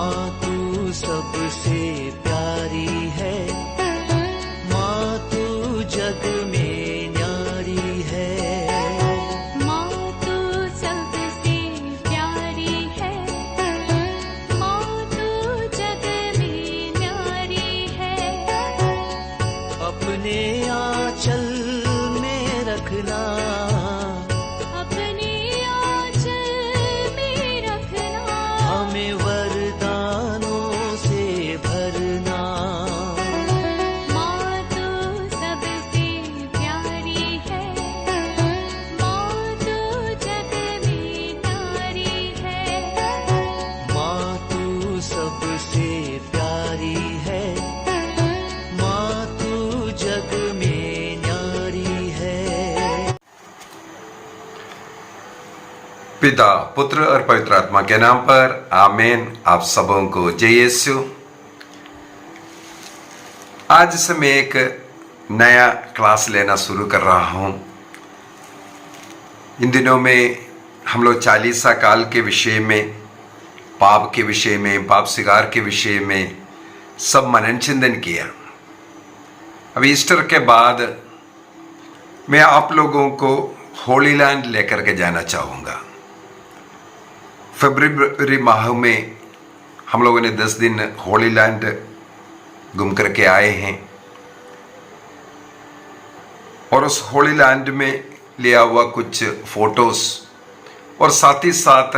माँ तू सबसे प्यारी है, माँ तू जग में न्यारी है। माँ तू सबसे प्यारी है, माँ तू जग में न्यारी है। अपने आंचल में रखना, अपने आंचल में रखना। हमें वरदानों से भरना। माँ तू सबसे प्यारी है, माँ तू जग में न्यारी है। माँ तू सबसे प्यारी है, माँ तू जग में न्यारी है। पिता, पुत्र और पवित्र आत्मा के नाम पर आमीन। आप सबों को जय यीशु। आज से मैं एक नया क्लास लेना शुरू कर रहा हूं। इन दिनों में हम लोग चालीसा काल के विषय में, पाप के विषय में, पाप स्वीकार के विषय में सब मनन चिंतन किया। अब ईस्टर के बाद मैं आप लोगों को होली लैंड लेकर के जाना चाहूँगा। फरवरी माह में हम लोगों ने 10 दिन होली लैंड घूम करके आए हैं और उस होली लैंड में लिया हुआ कुछ फोटोज और साथ ही साथ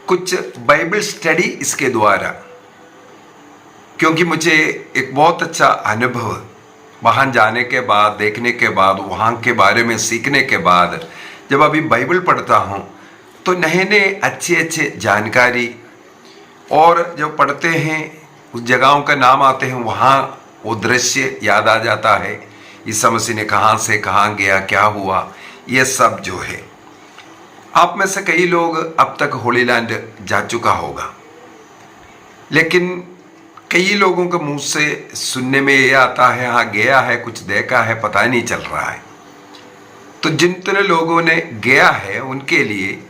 कुछ बाइबल स्टडी इसके द्वारा, क्योंकि मुझे एक बहुत अच्छा अनुभव वहाँ जाने के बाद, देखने के बाद, वहाँ के बारे में सीखने के बाद जब अभी बाइबल पढ़ता हूँ तो नए नए अच्छे अच्छे जानकारी, और जब पढ़ते हैं उस जगहों का नाम आते हैं, वहाँ वो दृश्य याद आ जाता है। ईसा मसीह ने कहाँ से कहाँ गया, क्या हुआ, ये सब जो है। आप में से कई लोग अब तक होली लैंड जा चुका होगा, लेकिन कई लोगों के मुंह से सुनने में ये आता है हाँ गया है, कुछ देखा है, पता नहीं चल रहा है। तो जितने लोगों ने गया है उनके लिए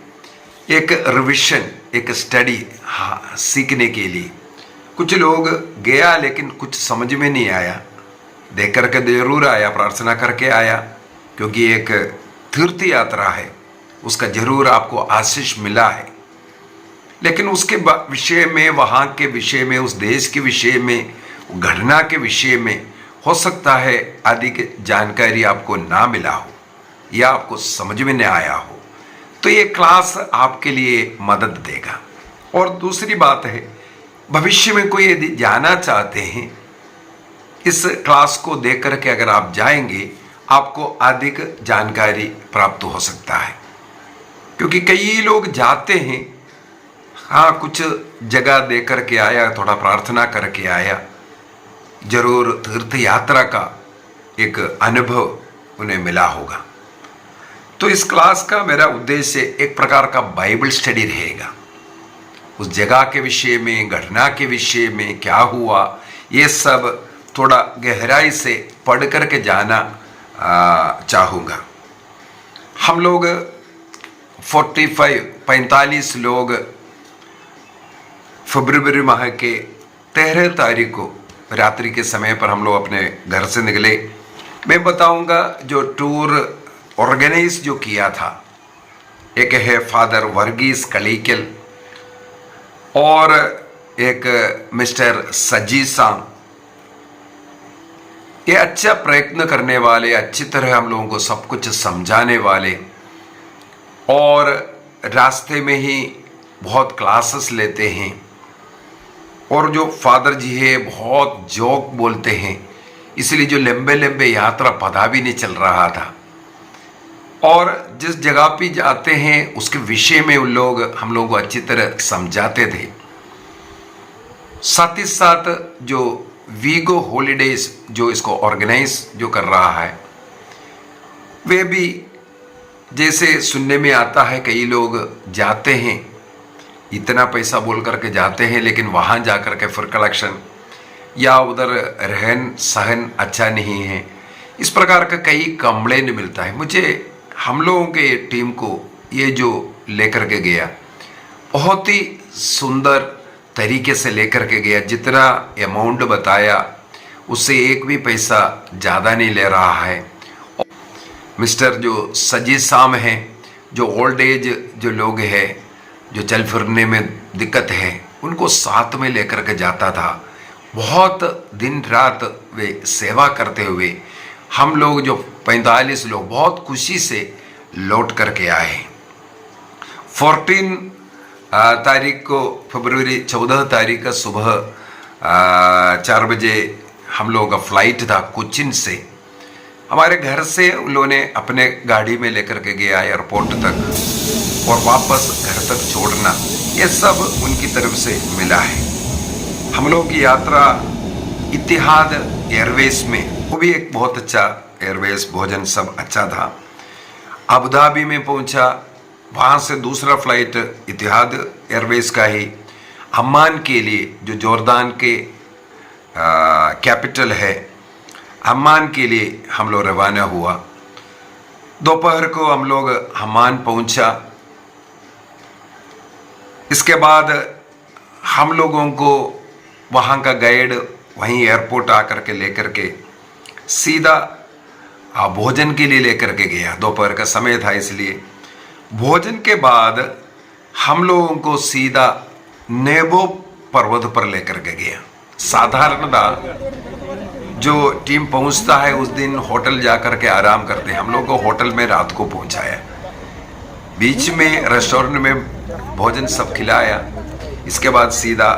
एक रिविजन, एक स्टडी सीखने के लिए। कुछ लोग गया लेकिन कुछ समझ में नहीं आया, देख करके जरूर आया, प्रार्थना करके आया, क्योंकि एक तीर्थ यात्रा है, उसका जरूर आपको आशीष मिला है। लेकिन उसके विषय में, वहाँ के विषय में, उस देश के विषय में, घटना के विषय में हो सकता है अधिक जानकारी आपको ना मिला हो या आपको समझ में नहीं आया हो। तो ये क्लास आपके लिए मदद देगा। और दूसरी बात है, भविष्य में कोई यदि जाना चाहते हैं, इस क्लास को देख करके अगर आप जाएंगे आपको अधिक जानकारी प्राप्त हो सकता है। क्योंकि कई लोग जाते हैं, हाँ कुछ जगह देख करके आया, थोड़ा प्रार्थना करके आया, जरूर तीर्थ यात्रा का एक अनुभव उन्हें मिला होगा। तो इस क्लास का मेरा उद्देश्य एक प्रकार का बाइबल स्टडी रहेगा। उस जगह के विषय में, घटना के विषय में, क्या हुआ, ये सब थोड़ा गहराई से पढ़ करके जाना चाहूँगा। हम लोग 45 लोग फरवरी माह के 13 तारीख को रात्रि के समय पर हम लोग अपने घर से निकले। मैं बताऊंगा जो टूर ऑर्गेनाइज जो किया था, एक है फादर वर्गीस कलीकल और एक मिस्टर सजीसा। ये अच्छा प्रयत्न करने वाले, अच्छी तरह हम लोगों को सब कुछ समझाने वाले, और रास्ते में ही बहुत क्लासेस लेते हैं। और जो फादर जी है बहुत जोक बोलते हैं, इसलिए जो लंबे लंबे यात्रा पता भी नहीं चल रहा था। और जिस जगह पे जाते हैं उसके विषय में उन लोग हम लोगों को अच्छी तरह समझाते थे। साथ ही साथ जो वीगो हॉलीडेज जो इसको ऑर्गेनाइज जो कर रहा है, वे भी जैसे सुनने में आता है, कई लोग जाते हैं, इतना पैसा बोल करके जाते हैं, लेकिन वहाँ जा कर के फिर कलेक्शन या उधर रहन सहन अच्छा नहीं है, इस प्रकार का कई कंप्लेंट मिलता है। मुझे हम लोगों के टीम को ये जो लेकर के गया बहुत ही सुंदर तरीके से लेकर के गया। जितना अमाउंट बताया उससे एक भी पैसा ज़्यादा नहीं ले रहा है। मिस्टर जो सजी साम हैं, जो ओल्ड एज जो लोग हैं, जो चल फिरने में दिक्कत है, उनको साथ में लेकर के जाता था। बहुत दिन रात वे सेवा करते हुए हम लोग जो 45 लोग बहुत खुशी से लौट करके आए। 14 तारीख को, फरवरी 14 तारीख का सुबह 4 बजे हम लोगों का फ्लाइट था कोचिन से। हमारे घर से उन लोगों ने अपने गाड़ी में लेकर के गया एयरपोर्ट तक और वापस घर तक छोड़ना, ये सब उनकी तरफ से मिला है। हम लोग की यात्रा इतिहाद एयरवेज में, वो भी एक बहुत अच्छा एयरवेज, भोजन सब अच्छा था। अबू धाबी में पहुंचा, वहाँ से दूसरा फ्लाइट इतिहाद एयरवेज का ही अम्मान के लिए, जो जॉर्दान के कैपिटल है, अम्मान के लिए हम लोग रवाना हुआ। दोपहर को हम लोग अम्मान पहुंचा। इसके बाद हम लोगों को वहाँ का गाइड वहीं एयरपोर्ट आकर के लेकर के सीधा भोजन के लिए लेकर के गया। दोपहर का समय था, इसलिए भोजन के बाद हम लोगों को सीधा नेबो पर्वत पर लेकर के गया। साधारणतः जो टीम पहुंचता है उस दिन होटल जाकर के आराम करते हैं, हम लोग को होटल में रात को पहुंचाया, बीच में रेस्टोरेंट में भोजन सब खिलाया। इसके बाद सीधा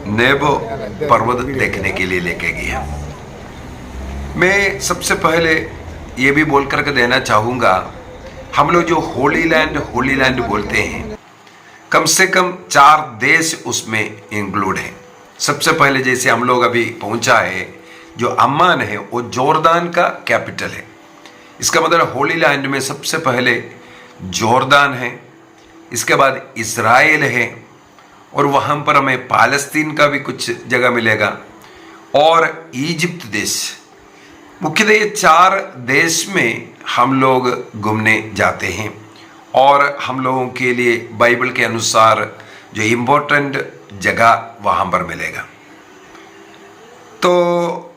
नेबो पर्वत देखने के लिए लेके गया। मैं सबसे पहले ये भी बोल करके देना चाहूँगा, हम लोग जो होली लैंड बोलते हैं, कम से कम 4 देश उसमें इंक्लूड है। सबसे पहले जैसे हम लोग अभी पहुंचा है, जो अम्मान है वो जॉर्दान का कैपिटल है। इसका मतलब होली लैंड में सबसे पहले जॉर्दान है, इसके बाद इज़राइल है, और वहाँ पर हमें पालस्तीन का भी कुछ जगह मिलेगा, और इजिप्ट देश। मुख्यतः ये 4 देश में हम लोग घूमने जाते हैं, और हम लोगों के लिए बाइबल के अनुसार जो इम्पोर्टेंट जगह वहाँ पर मिलेगा। तो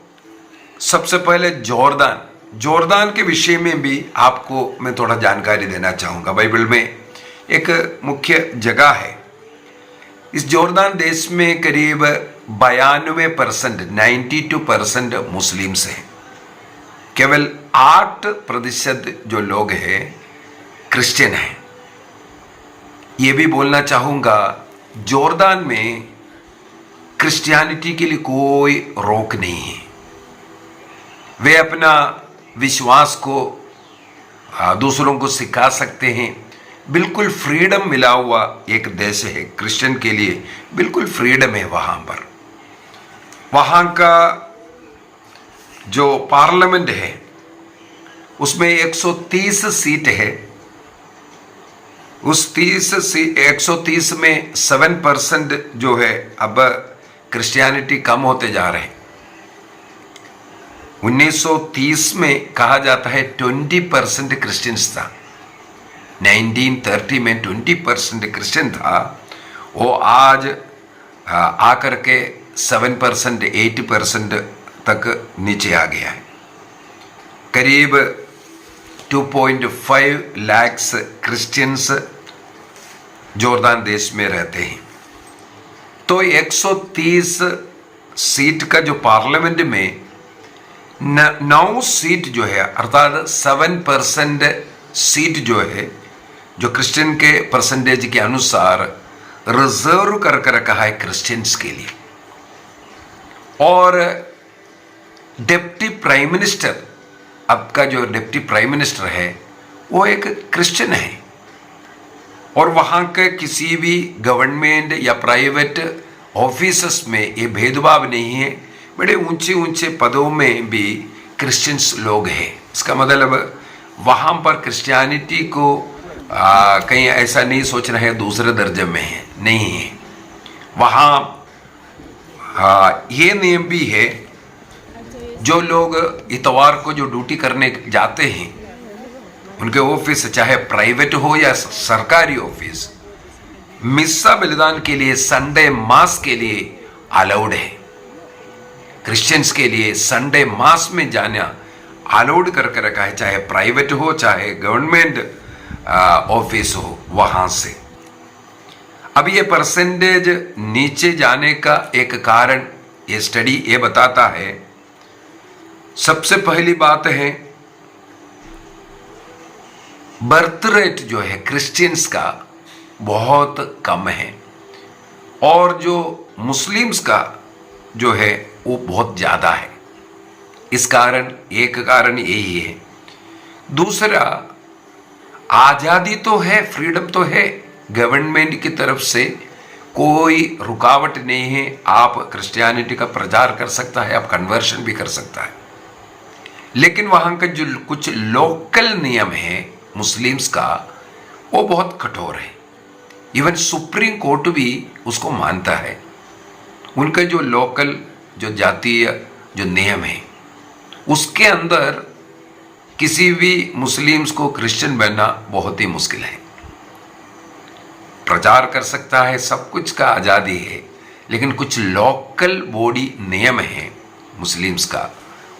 सबसे पहले जॉर्दान के विषय में भी आपको मैं थोड़ा जानकारी देना चाहूँगा। बाइबल में एक मुख्य जगह है। इस जॉर्दान देश में करीब 92%, 92% मुस्लिम्स हैं। केवल 8% जो लोग हैं क्रिश्चियन हैं। ये भी बोलना चाहूँगा, जॉर्दान में क्रिश्चियनिटी के लिए कोई रोक नहीं है। वे अपना विश्वास को दूसरों को सिखा सकते हैं। बिल्कुल फ्रीडम मिला हुआ एक देश है। क्रिश्चियन के लिए बिल्कुल फ्रीडम है वहाँ पर। वहाँ का जो पार्लियामेंट है उसमें 130 सीट है। उस 130 में 7% जो है, अब क्रिश्चियनिटी कम होते जा रहे हैं। 1930 में कहा जाता है 20% क्रिश्चियंस था। 1930 में 20% क्रिश्चियन था, वो आज आकर के 7%, 8% तक नीचे आ गया है। करीब 2.5 लाख क्रिश्चियंस जॉर्दान देश में रहते हैं। तो 130 सीट का जो पार्लियामेंट में 9 सीट जो है, अर्थात 7% सीट जो है, जो क्रिश्चियन के परसेंटेज के अनुसार रिजर्व कर रखा है क्रिश्चियंस के लिए। और डिप्टी प्राइम मिनिस्टर, अब का जो डिप्टी प्राइम मिनिस्टर है वो एक क्रिश्चियन है। और वहाँ के किसी भी गवर्नमेंट या प्राइवेट ऑफिसस में ये भेदभाव नहीं है। बड़े ऊंचे ऊंचे पदों में भी क्रिश्चियंस लोग हैं। इसका मतलब वहाँ पर क्रिश्चियनिटी को कहीं ऐसा नहीं सोचना है दूसरे दर्जे में है, नहीं है। वहाँ ये नियम भी है, जो लोग इतवार को जो ड्यूटी करने जाते हैं, उनके ऑफिस चाहे प्राइवेट हो या सरकारी ऑफिस, मिस्सा बलिदान के लिए, संडे मास के लिए अलाउड है। क्रिश्चियंस के लिए संडे मास में जाना अलाउड करके रखा है, चाहे प्राइवेट हो चाहे गवर्नमेंट ऑफिस हो, वहां से। अब ये परसेंटेज नीचे जाने का एक कारण ये स्टडी ये बताता है। सबसे पहली बात है बर्थ रेट जो है क्रिश्चियंस का बहुत कम है, और जो मुस्लिम्स का जो है वो बहुत ज़्यादा है। इस कारण एक कारण यही है। दूसरा, आज़ादी तो है, फ्रीडम तो है, गवर्नमेंट की तरफ से कोई रुकावट नहीं है। आप क्रिश्चियनिटी का प्रचार कर सकता है, आप कन्वर्शन भी कर सकता है, लेकिन वहाँ का जो कुछ लोकल नियम है मुस्लिम्स का, वो बहुत कठोर है। इवन सुप्रीम कोर्ट भी उसको मानता है। उनका जो लोकल जो जातीय जो नियम है उसके अंदर किसी भी मुस्लिम्स को क्रिश्चियन बनना बहुत ही मुश्किल है। प्रचार कर सकता है, सब कुछ का आज़ादी है, लेकिन कुछ लोकल बॉडी नियम है मुस्लिम्स का,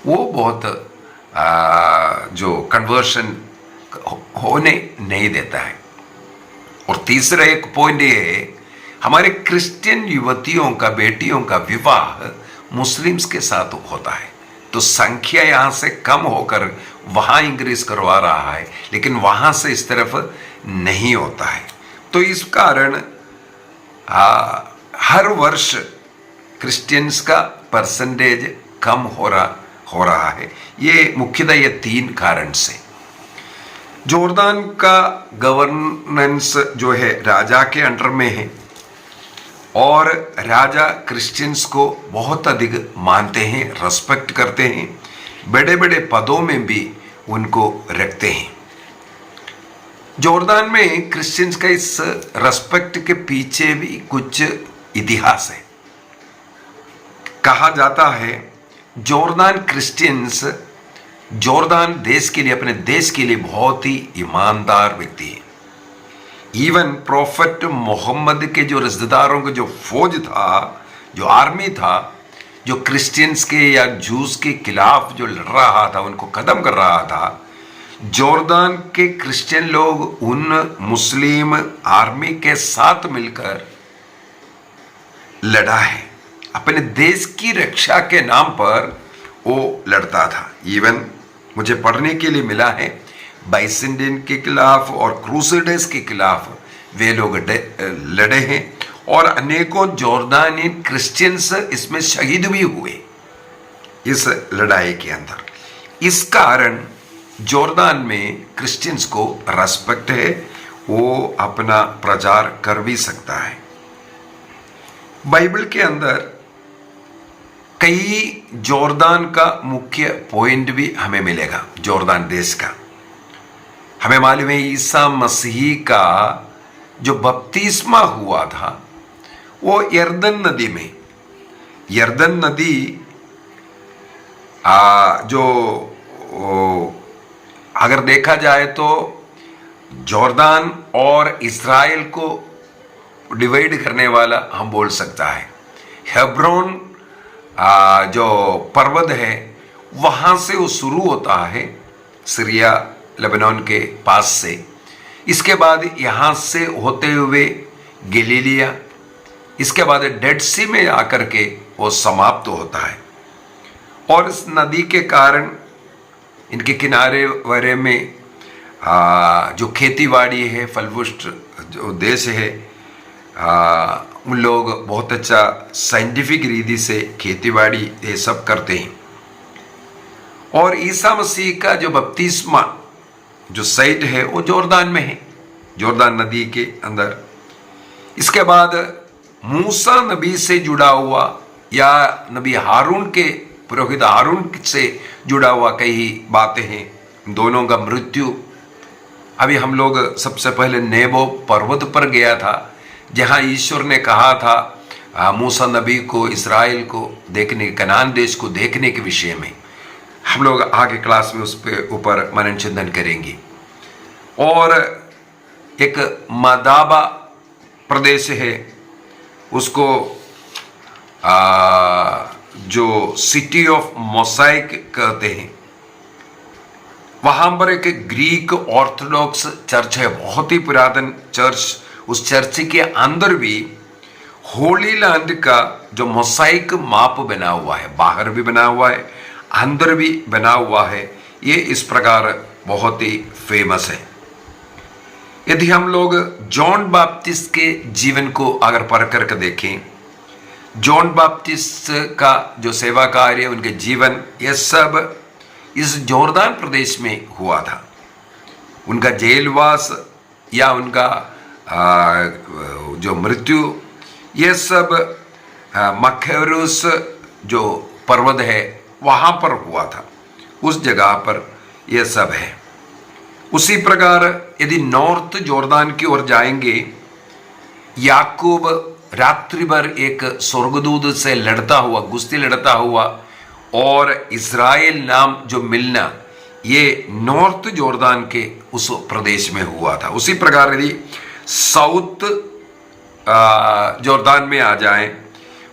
वो बहुत जो कन्वर्शन होने नहीं देता है। और तीसरा एक पॉइंट ये है, हमारे क्रिश्चियन युवतियों का, बेटियों का विवाह मुस्लिम्स के साथ होता है, तो संख्या यहाँ से कम होकर वहाँ इंक्रीज करवा रहा है, लेकिन वहाँ से इस तरफ नहीं होता है। तो इस कारण हर वर्ष क्रिश्चियंस का परसेंटेज कम हो रहा है। ये मुख्यतः ये 3 कारण से। जोर्दान का गवर्नेंस जो है राजा के अंडर में है, और राजा क्रिश्चियंस को बहुत अधिक मानते हैं, रेस्पेक्ट करते हैं, बड़े बड़े पदों में भी उनको रखते हैं। जोर्दान में क्रिश्चियंस का इस रेस्पेक्ट के पीछे भी कुछ इतिहास है। कहा जाता है जोर्दान क्रिश्चियंस जोर्दान देश के लिए, अपने देश के लिए बहुत ही ईमानदार व्यक्ति है। इवन प्रोफेट मोहम्मद के जो रिश्तेदारों का जो फौज था, जो आर्मी था, जो क्रिश्चियंस के या जूस के खिलाफ जो लड़ रहा था, उनको खत्म कर रहा था, जोर्दान के क्रिश्चियन लोग उन मुस्लिम आर्मी के साथ मिलकर लड़ा है। अपने देश की रक्षा के नाम पर वो लड़ता था। इवन मुझे पढ़ने के लिए मिला है, बाइसेंडियन के खिलाफ और क्रूसेडर्स के खिलाफ वे लोग लड़े हैं, और अनेकों जोर्दानी क्रिश्चियंस इसमें शहीद भी हुए इस लड़ाई के अंदर। इस कारण जोर्दान में क्रिश्चियंस को रेस्पेक्ट है, वो अपना प्रचार कर भी सकता है। बाइबल के अंदर कई जोर्दान का मुख्य पॉइंट भी हमें मिलेगा। जोर्दान देश का हमें मालूम है ईसा मसीह का जो बपतिस्मा हुआ था वो यर्दन नदी में। यर्दन नदी जो अगर देखा जाए तो जोर्दान और इस्राएल को डिवाइड करने वाला हम बोल सकता है। हेब्रोन जो पर्वत है वहाँ से वो शुरू होता है, सीरिया लेबनान के पास से। इसके बाद यहाँ से होते हुए गलीलिया, इसके बाद डेड सी में आकर के वो समाप्त होता है। और इस नदी के कारण इनके किनारे वरे में जो खेतीबाड़ी है, फलपुष्ट जो देश है, उन लोग बहुत अच्छा साइंटिफिक रीति से खेतीबाड़ी ये सब करते हैं। और ईसा मसीह का जो बपतिस्मा जो साइट है वो जोर्दान में है, जोर्दान नदी के अंदर। इसके बाद मूसा नबी से जुड़ा हुआ या नबी हारून के पुरोहित हारून से जुड़ा हुआ कई बातें हैं। दोनों का मृत्यु, अभी हम लोग सबसे पहले नेबो पर्वत पर गया था जहाँ ईश्वर ने कहा था मूसा नबी को इस्राएल को देखने, कनान देश को देखने के विषय में। हम लोग आगे क्लास में उस पर ऊपर मनन चिंतन करेंगे। और एक मदाबा प्रदेश है, उसको जो सिटी ऑफ मोसाइक कहते हैं। वहां पर एक ग्रीक ऑर्थोडॉक्स चर्च है, बहुत ही पुरातन चर्च। उस चर्च के अंदर भी होली लैंड का जो मोसाइक माप बना हुआ है, बाहर भी बना हुआ है, अंदर भी बना हुआ है। ये इस प्रकार बहुत ही फेमस है। यदि हम लोग जॉन बैप्टिस्ट के जीवन को अगर पढ़ करके देखें, जॉन बैप्टिस्ट का जो सेवा कार्य, उनके जीवन, यह सब इस जोर्दान प्रदेश में हुआ था। उनका जेलवास या उनका जो मृत्यु, यह सब मखरूस जो पर्वत है वहां पर हुआ था, उस जगह पर यह सब है। उसी प्रकार यदि नॉर्थ जोर्दान की ओर जाएंगे, याकूब रात्रि भर एक स्वर्गदूत से लड़ता हुआ, कुश्ती लड़ता हुआ, और इस्राएल नाम जो मिलना, ये नॉर्थ जोर्दान के उस प्रदेश में हुआ था। उसी प्रकार यदि साउथ जोर्दान में आ जाएं,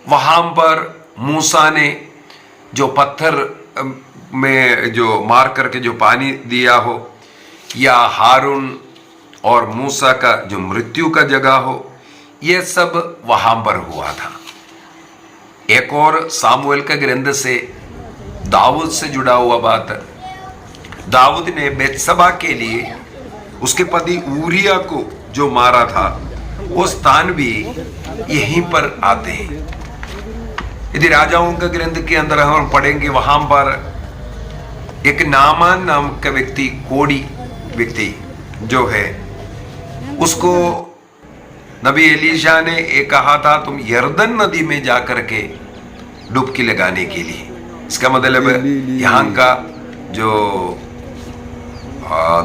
वहां पर मूसा ने जो पत्थर में जो मार करके जो पानी दिया हो, या हारून और मूसा का जो मृत्यु का जगह हो, यह सब वहां पर हुआ था। एक और सामुएल का ग्रंथ से दाऊद से जुड़ा हुआ बात, दाऊद ने बेतसबा के लिए उसके पति ऊरिया को जो मारा था, वो स्थान भी यहीं पर आते हैं। यदि राजाओं का ग्रंथ के अंदर हम पढ़ेंगे, वहां पर एक नामान नाम का व्यक्ति, कोड़ी व्यक्ति जो है, उसको नबी एलीशा ने एक कहा था, तुम यर्दन नदी में जाकर के डुबकी लगाने के लिए। इसका मतलब यहाँ का जो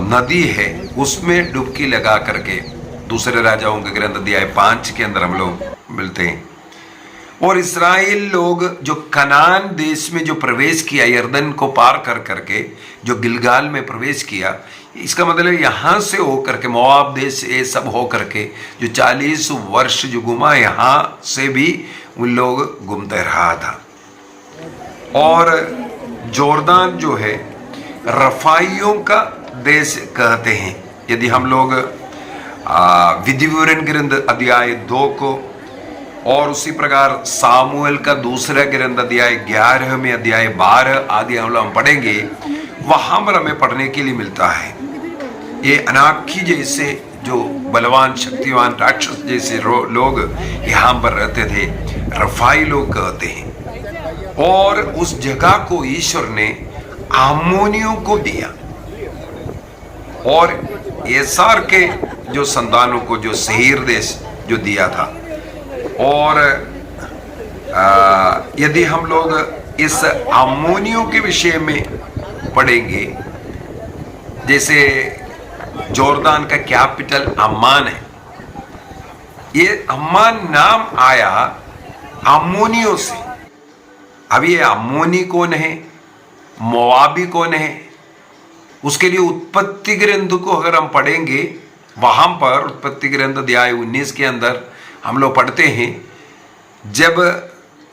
नदी है उसमें डुबकी लगा करके, दूसरे राजाओं के ग्रंथ अध्याय 5 के अंदर हम लोग मिलते हैं। और इस्राएल लोग जो कनान देश में जो प्रवेश किया, यर्दन को पार कर करके जो गिलगाल में प्रवेश किया, इसका मतलब यहाँ से होकर के मोआब देश ये सब हो करके जो 40 वर्ष जो घुमा, यहाँ से भी उन लोग घूमते रहा था। और जोर्दान जो है रफाइयों का देश कहते हैं। यदि हम लोग विधिविवरण ग्रंथ अध्याय 2 को, और उसी प्रकार सामुएल का दूसरा ग्रंथ अध्याय 11 में, अध्याय 12 आदि हम पढ़ेंगे, वहां पर हमें पढ़ने के लिए मिलता है। ये अनाकी जैसे जो बलवान शक्तिवान राक्षस जैसे लोग यहाँ पर रहते थे, रफाई लोग कहते हैं। और उस जगह को ईश्वर ने आमोनियों को दिया, और एसार के जो संतानों को जो सेईर देश जो दिया था। और यदि हम लोग इस अम्मोनियों के विषय में पढ़ेंगे, जैसे जोर्दान का कैपिटल अम्मान है, ये अम्मान नाम आया अम्मोनियों से। अब ये अम्मोनी कौन है, मोआबी कौन है, उसके लिए उत्पत्ति ग्रंथ को अगर हम पढ़ेंगे, वहां पर उत्पत्ति ग्रंथ अध्याय 19 के अंदर हम लोग पढ़ते हैं, जब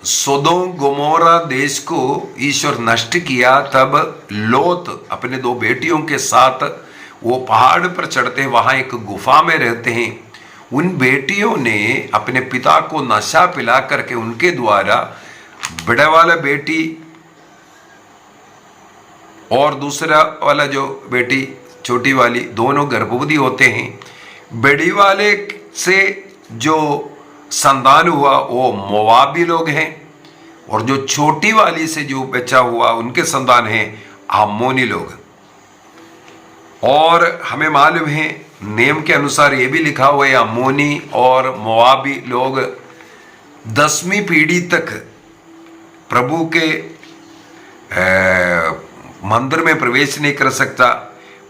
सोदोम गोमोरा देश को ईश्वर नष्ट किया, तब लोत अपने 2 बेटियों के साथ वो पहाड़ पर चढ़ते, वहां एक गुफा में रहते हैं। उन बेटियों ने अपने पिता को नशा पिला करके उनके द्वारा बड़ा वाला बेटी और दूसरा वाला जो बेटी छोटी वाली, दोनों गर्भवती होते हैं। बड़ी वाले से जो संतान हुआ वो मोआबी लोग हैं, और जो छोटी वाली से जो बच्चा हुआ उनके संतान हैं अम्मोनी लोग। और हमें मालूम है नेम के अनुसार ये भी लिखा हुआ है, अम्मोनी और मोआबी लोग 10वीं पीढ़ी तक प्रभु के मंदिर में प्रवेश नहीं कर सकता,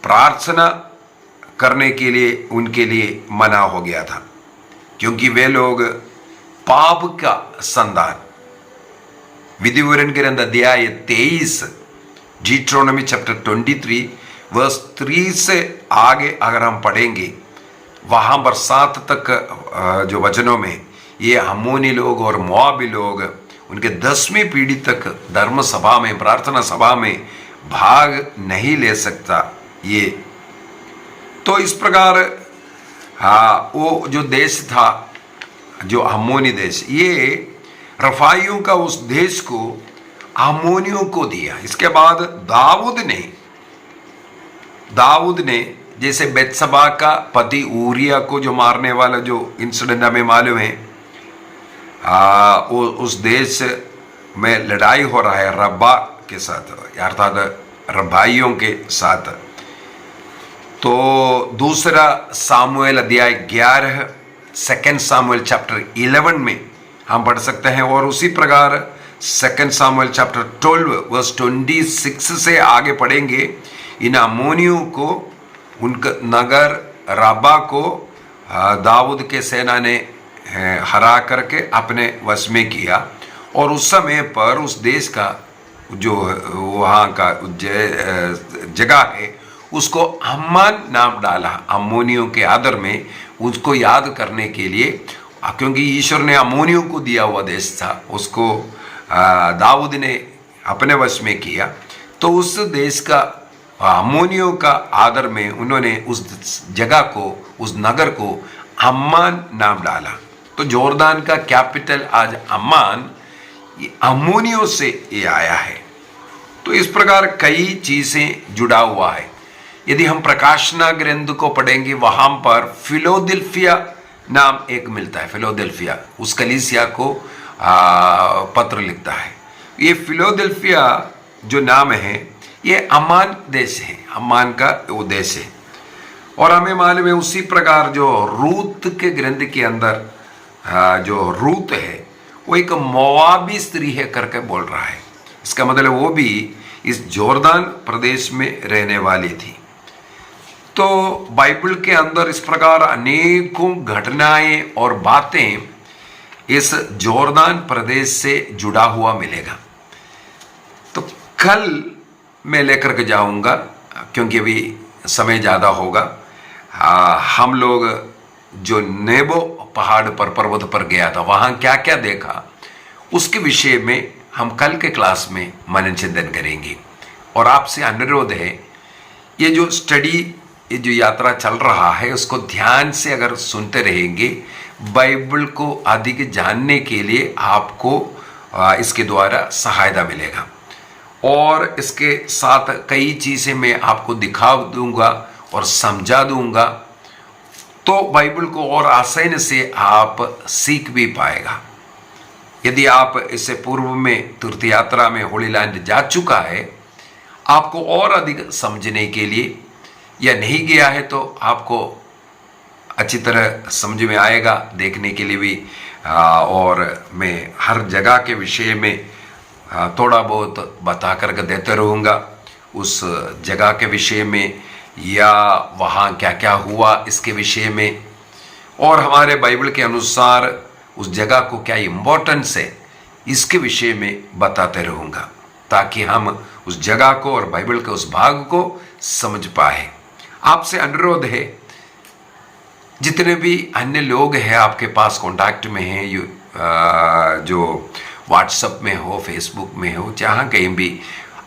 प्रार्थना करने के लिए उनके लिए मना हो गया था, क्योंकि वे लोग पाप का संतान। विधिविवरण ग्रंथ अध्याय 23, जीट्रोनॉमी चैप्टर 23 वर्स 3 से आगे अगर हम पढ़ेंगे, वहाँ पर 7 तक जो वचनों में ये अम्मोनी लोग और मोआबी लोग उनके 10वीं पीढ़ी तक धर्म सभा में, प्रार्थना सभा में भाग नहीं ले सकता। ये तो इस प्रकार वो जो देश था, जो अम्मोनी देश, ये रफाइयों का उस देश को अम्मोनियों को दिया। इसके बाद दाऊद ने जैसे बेत्सबा का पति ऊरिया को जो मारने वाला जो इंसिडेंट हमें मालूम है, उस देश में लड़ाई हो रहा है रब्बा के साथ, अर्थात रबाइयों के साथ। तो दूसरा सामुएल अध्याय 11, 2 सामुएल चैप्टर 11 में हम पढ़ सकते हैं। और उसी प्रकार 2 सामुएल चैप्टर 12 वर्स 26 से आगे पढ़ेंगे। इन अम्मोनियों को, उनका नगर रब्बा को दाऊद के सेना ने हरा करके अपने वश में किया। और उस समय पर उस देश का जो वहाँ का जगह है उसको अम्मान नाम डाला, अम्मोनियों के आदर में उसको याद करने के लिए, क्योंकि ईश्वर ने अम्मोनियों को दिया हुआ देश था, उसको दाऊद ने अपने वश में किया। तो उस देश का अम्मोनियों का आदर में उन्होंने उस जगह को, उस नगर को अम्मान नाम डाला। तो जोर्दान का कैपिटल आज अम्मान, अम्मोनियों से ये आया है। तो इस प्रकार कई चीजें जुड़ा हुआ है। यदि हम प्रकाशना ग्रंथ को पढ़ेंगे, वहां पर फिलोदेल्फिया नाम एक मिलता है। फिलोदेल्फिया उस कलीसिया को पत्र लिखता है। ये फिलोदेल्फिया जो नाम है ये अम्मान देश है, अम्मान का वो देश है। और हमें मालूम है उसी प्रकार जो रूत के ग्रंथ के अंदर जो रूत है वो एक मोआबी स्त्री है करके बोल रहा है। इसका मतलब वो भी इस जोर्दान प्रदेश में रहने वाली थी। तो बाइबल के अंदर इस प्रकार अनेकों घटनाएं और बातें इस जोर्दान प्रदेश से जुड़ा हुआ मिलेगा। तो कल मैं लेकर के जाऊंगा, क्योंकि अभी समय ज़्यादा होगा। हम लोग जो नेबो पहाड़ पर, पर्वत पर गया था, वहाँ क्या क्या देखा उसके विषय में हम कल के क्लास में मनन चिंतन करेंगे। और आपसे अनुरोध है, ये जो स्टडी, ये जो यात्रा चल रहा है उसको ध्यान से अगर सुनते रहेंगे, बाइबल को अधिक जानने के लिए आपको इसके द्वारा सहायता मिलेगा। और इसके साथ कई चीज़ें मैं आपको दिखा दूंगा और समझा दूंगा, तो बाइबल को और आसानी से आप सीख भी पाएगा। यदि आप इससे पूर्व में तीर्थ यात्रा में होली लैंड जा चुका है, आपको और अधिक समझने के लिए, या नहीं गया है तो आपको अच्छी तरह समझ में आएगा, देखने के लिए भी। और मैं हर जगह के विषय में थोड़ा बहुत बता करके देते रहूँगा, उस जगह के विषय में या वहाँ क्या क्या हुआ इसके विषय में, और हमारे बाइबल के अनुसार उस जगह को क्या इम्पोर्टेंस है इसके विषय में बताते रहूँगा, ताकि हम उस जगह को और बाइबल के उस भाग को समझ पाए। आपसे अनुरोध है, जितने भी अन्य लोग हैं आपके पास कांटेक्ट में हैं, जो व्हाट्सएप में हो, फेसबुक में हो, जहाँ कहीं भी,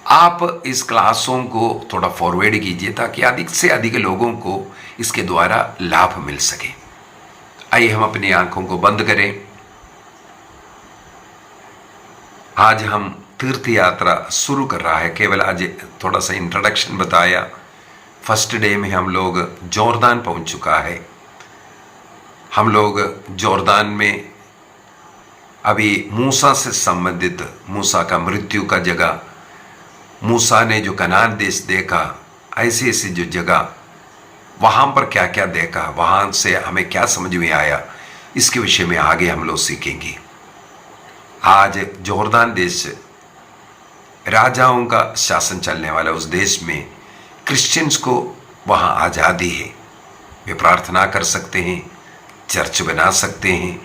आप इस क्लासों को थोड़ा फॉरवर्ड कीजिए ताकि अधिक से अधिक लोगों को इसके द्वारा लाभ मिल सके। आइए हम अपनी आंखों को बंद करें। आज हम तीर्थ यात्रा शुरू कर रहा है। केवल आज थोड़ा सा इंट्रोडक्शन बताया। फर्स्ट डे में हम लोग जोर्दान पहुंच चुका है। हम लोग जोर्दान में अभी मूसा से संबंधित, मूसा का मृत्यु का जगह, मूसा ने जो कनान देश देखा, ऐसी ऐसी जो जगह, वहाँ पर क्या क्या देखा, वहाँ से हमें क्या समझ में आया, इसके विषय में आगे हम लोग सीखेंगे। आज जोर्दान देश राजाओं का शासन चलने वाला उस देश में क्रिश्चियंस को वहाँ आज़ादी है। वे प्रार्थना कर सकते हैं, चर्च बना सकते हैं,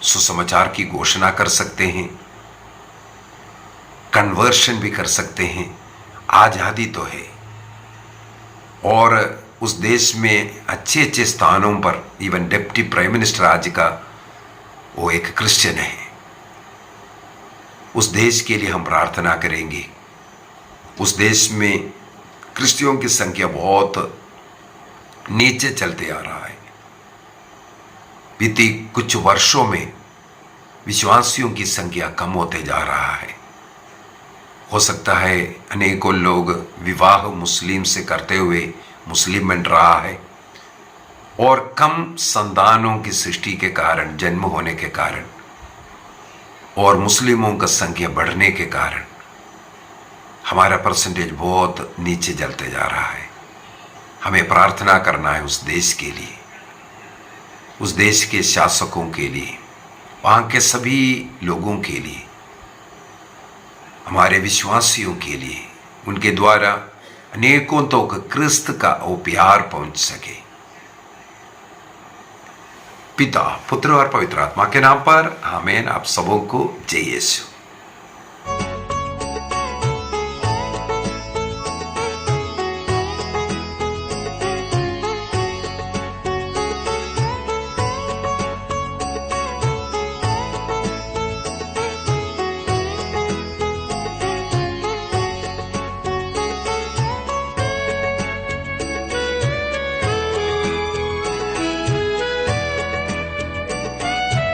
सुसमाचार की घोषणा कर सकते हैं, कन्वर्शन भी कर सकते हैं। आज़ादी तो है। और उस देश में अच्छे अच्छे स्थानों पर इवन डिप्टी प्राइम मिनिस्टर आज का वो एक क्रिश्चियन है। उस देश के लिए हम प्रार्थना करेंगे। उस देश में क्रिश्चियों की संख्या बहुत नीचे चलते आ रहा है। बीती कुछ वर्षों में विश्वासियों की संख्या कम होते जा रहा है। हो सकता है अनेकों लोग विवाह मुस्लिम से करते हुए मुस्लिम बन रहा है, और कम संतानों की सृष्टि के कारण, जन्म होने के कारण और मुस्लिमों का संख्या बढ़ने के कारण हमारा परसेंटेज बहुत नीचे चलते जा रहा है। हमें प्रार्थना करना है उस देश के लिए, उस देश के शासकों के लिए, वहाँ के सभी लोगों के लिए, हमारे विश्वासियों के लिए, उनके द्वारा अनेकों तक क्रिस्त का वो प्यार पहुंच सके। पिता, पुत्र और पवित्र आत्मा के नाम पर आमीन। आप सबों को जय यीशु।